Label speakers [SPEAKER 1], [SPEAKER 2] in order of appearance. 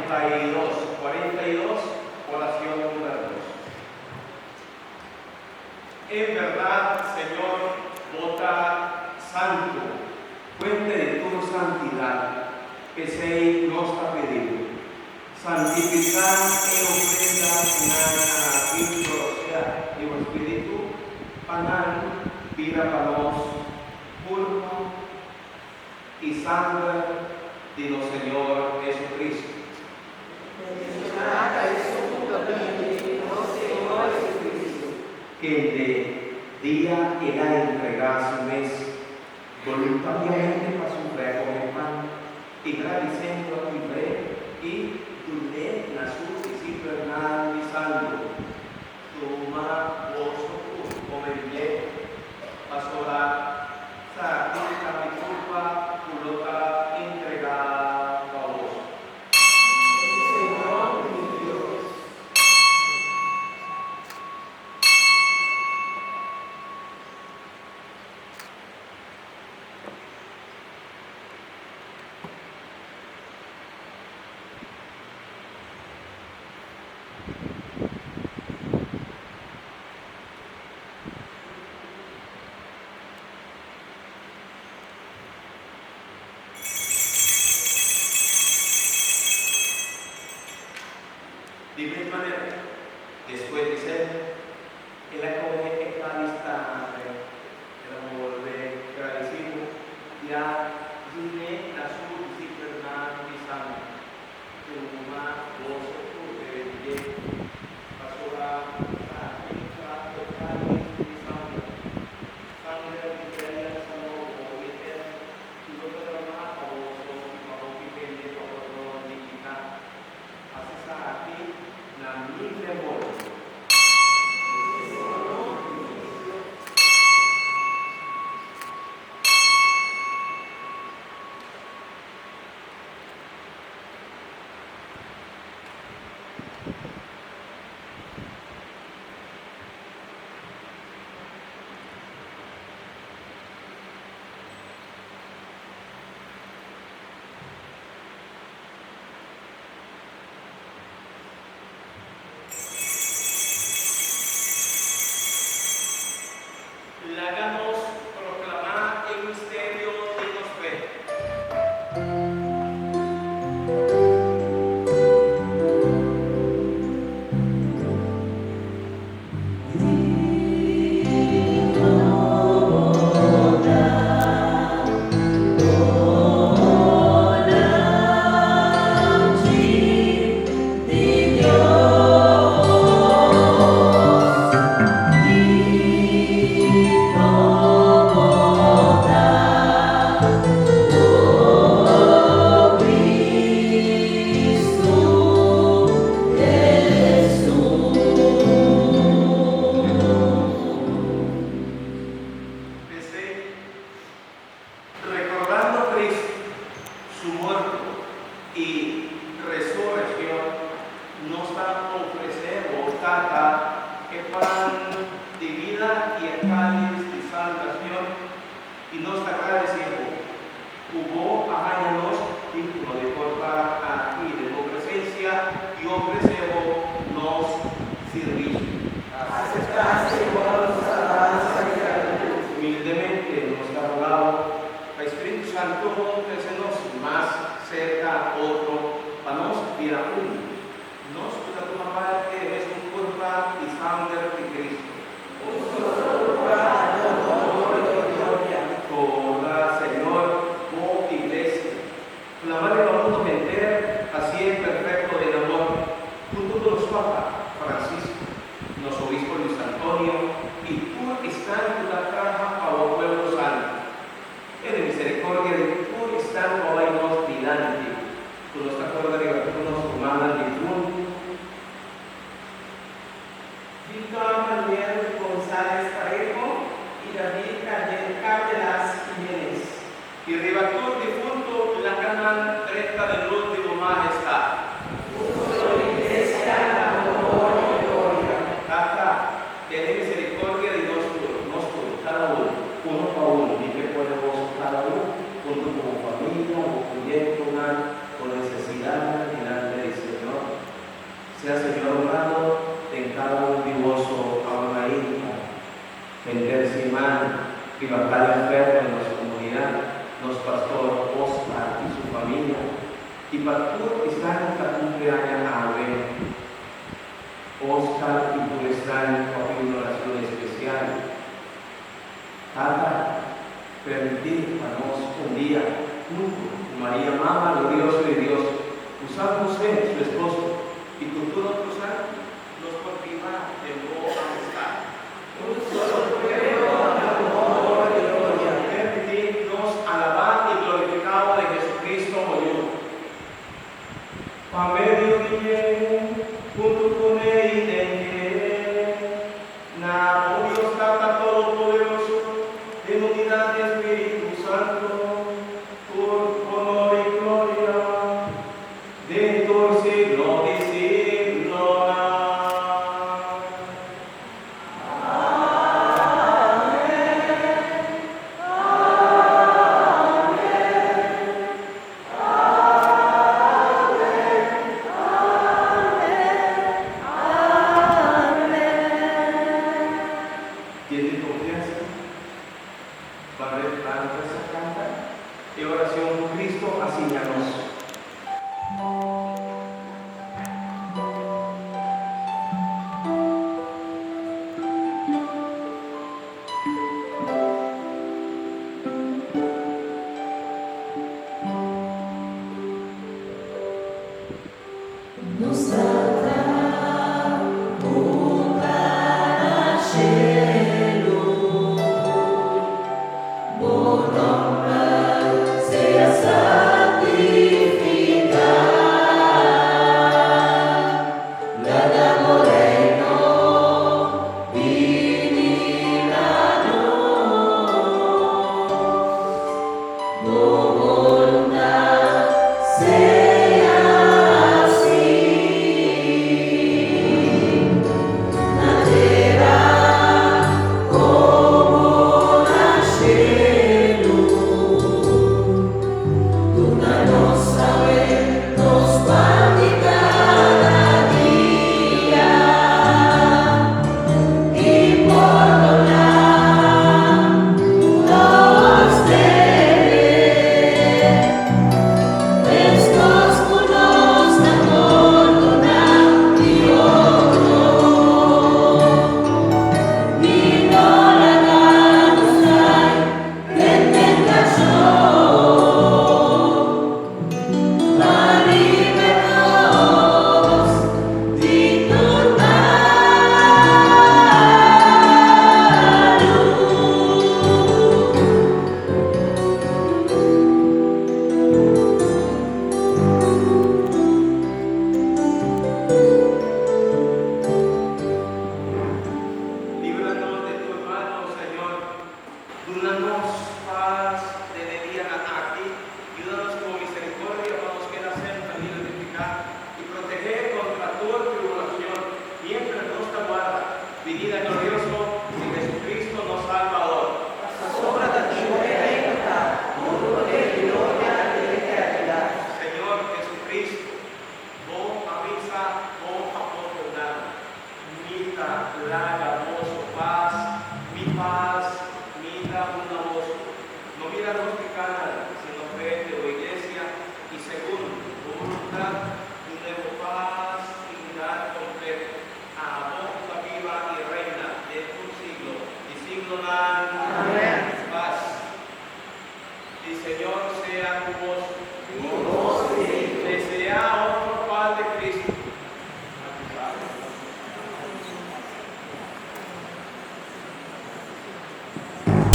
[SPEAKER 1] 42, oración número 2. En verdad, Señor, vota santo, fuente de tu santidad, que se nos ha pedido. Santificar en ofrenda final a Cristo, y Espíritu, panal, vida para los cuerpo y sangre de nuestro Señor Jesucristo. Que de día era entregar su mes voluntariamente para su con el pan y agradeciendo a tu rey y tu ley la su discípulo santo. Toma vos como el bien pastora sacrifica mi culpa culota entregada a vos. Señor mi Dios. De misma manera, después de ser, él acoge esta lista del amor de agradecido, ya dile a su discípulo hermano y santo, tu mamá, vos, tu bebé, pasó a pinta, tocar y sangre de estrellas, salvo o eterno, y luego de la mamá, a vos, y mamá, y pende, todo, dignidad, haces a ti. La libre voz. Hagamos proclamar el misterio de los fe. Junto como familia o proyecto, con necesidad, delante de Sea, Señor, honrado en cada un vivoso a una hija, gente semana, libertad enferma en nuestra comunidad, los pastor Oscar y su familia, y para tú están en la cumpleaños a ver. Oscar y por estar en una oración especial. Tata, permitir a nos un día, María, Mamá, glorioso de Dios, usar usted, su esposo, y con todo otro santo, nos confirma de nuevo amistad. Permitirnos alabar y glorificar de Jesucristo, yo. A medio día, junto con él, Dios Tata Todopoderoso, en unidad de Espíritu Santo, por honor y gloria, de todo siglo y siglo. Tiene confianza para esa canta y oración con Cristo, asíñanos. Amén. Paz. El Señor sea con vos.